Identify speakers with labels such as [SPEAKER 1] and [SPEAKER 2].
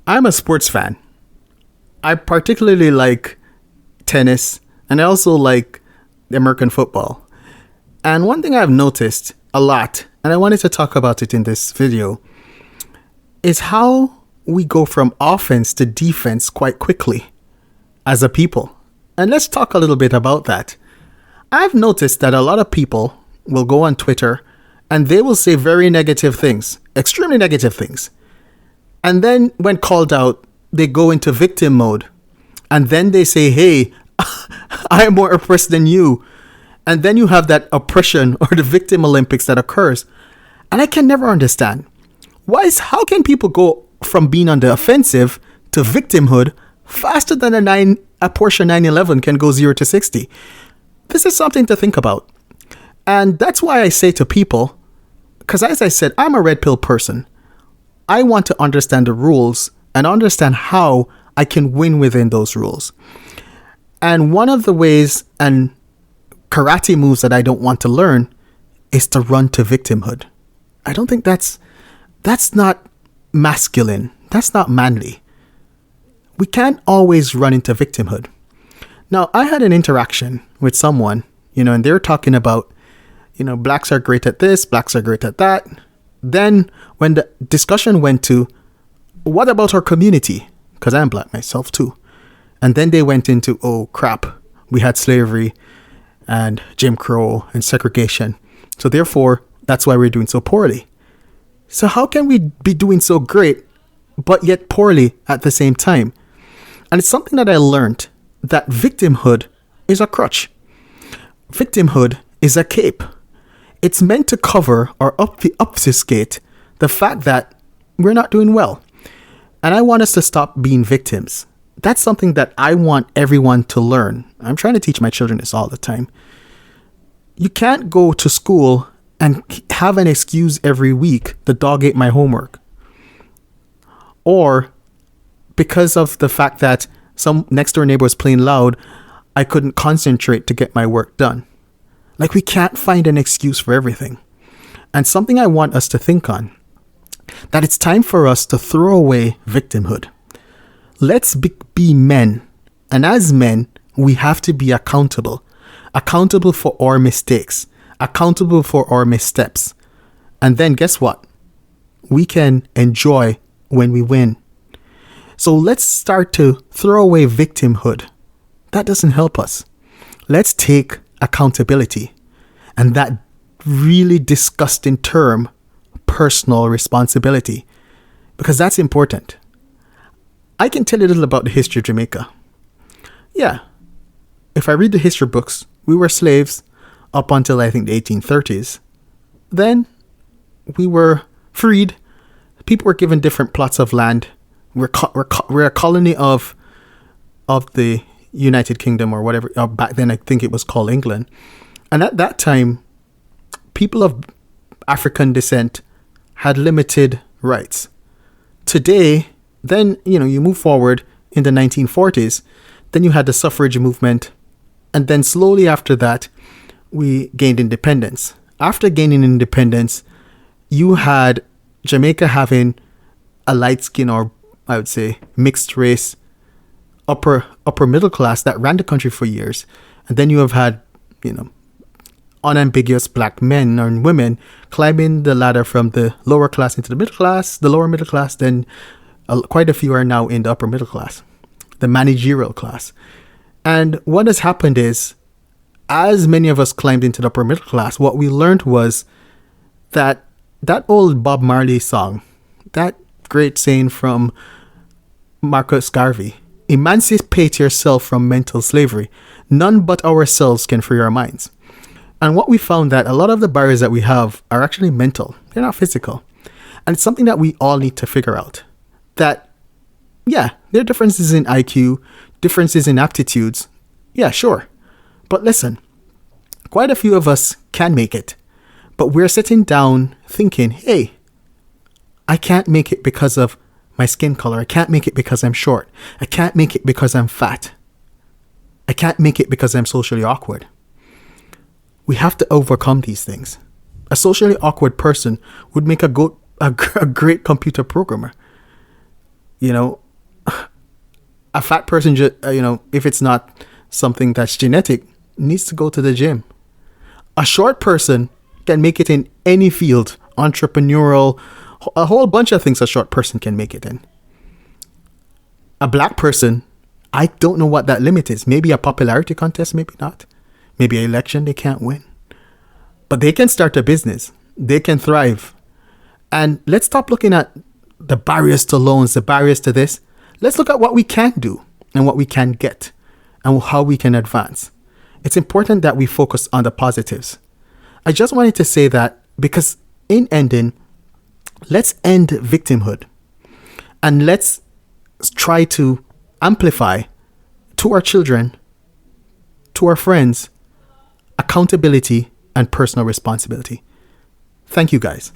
[SPEAKER 1] I'm a sports fan. I particularly like tennis, and I also like American football. And one thing I've noticed a lot, and I wanted to talk about it in this video, is how we go from offense to defense quite quickly as a people. And let's talk a little bit about that. I've noticed that a lot of people will go on Twitter and they will say very negative things, extremely negative things. And then when called out, they go into victim mode. And then they say, hey, I am more oppressed than you. And then you have that oppression or the victim Olympics that occurs. And I can never understand. How can people go from being on the offensive to victimhood faster than a Porsche 911 can go 0 to 60? This is something to think about. And that's why I say to people, because as I said, I'm a red pill person. I want to understand the rules and understand how I can win within those rules. And one of the ways and karate moves that I don't want to learn is to run to victimhood. I don't think that's not masculine. That's not manly. We can't always run into victimhood. Now, I had an interaction with someone, and they were talking about, blacks are great at this, blacks are great at that. Then when the discussion went to, what about our community? Because I'm black myself too. And then they went into, oh crap, we had slavery and Jim Crow and segregation. So therefore, that's why we're doing so poorly. So how can we be doing so great, but yet poorly at the same time? And it's something that I learned, that victimhood is a crutch. Victimhood is a cape. It's meant to cover or obfuscate the fact that we're not doing well. And I want us to stop being victims. That's something that I want everyone to learn. I'm trying to teach my children this all the time. You can't go to school and have an excuse every week, the dog ate my homework. Or because of the fact that some next door neighbor was playing loud, I couldn't concentrate to get my work done. Like, we can't find an excuse for everything. And something I want us to think on, that it's time for us to throw away victimhood. Let's be men. And as men, we have to be accountable. Accountable for our mistakes. Accountable for our missteps. And then guess what? We can enjoy when we win. So let's start to throw away victimhood. That doesn't help us. Let's take accountability. And that really disgusting term, personal responsibility. Because that's important. I can tell you a little about the history of Jamaica. Yeah. If I read the history books, we were slaves up until I think the 1830s. Then we were freed. People were given different plots of land. We're a colony of the United Kingdom or whatever. Or back then, I think it was called England. And at that time, people of African descent had limited rights. Today, then, you move forward in the 1940s, then you had the suffrage movement. And then slowly after that, we gained independence. After gaining independence, you had Jamaica having a light skin, or I would say mixed race, upper middle class that ran the country for years. And then you have had, unambiguous black men and women climbing the ladder from the lower class into the middle class, the lower middle class. Then quite a few are now in the upper middle class, the managerial class. And what has happened is, as many of us climbed into the upper middle class, what we learned was that old Bob Marley song, that great saying from Marcus Garvey, emancipate yourself from mental slavery. None but ourselves can free our minds. And what we found that a lot of the barriers that we have are actually mental. They're not physical. And it's something that we all need to figure out. That, yeah, there are differences in IQ, differences in aptitudes. Yeah, sure. But listen, quite a few of us can make it. But we're sitting down thinking, hey, I can't make it because of my skin color. I can't make it because I'm short. I can't make it because I'm fat. I can't make it because I'm socially awkward. We have to overcome these things. A socially awkward person would make a great computer programmer. You know, a fat person, if it's not something that's genetic, needs to go to the gym. A short person can make it in any field, entrepreneurial, a whole bunch of things a short person can make it in. A black person, I don't know what that limit is. Maybe a popularity contest, maybe not. Maybe an election they can't win. But they can start a business. They can thrive. And let's stop looking at the barriers to loans, the barriers to this. Let's look at what we can do and what we can get and how we can advance. It's important that we focus on the positives. I just wanted to say that because in ending, let's end victimhood and let's try to amplify to our children, to our friends, accountability and personal responsibility. Thank you, guys.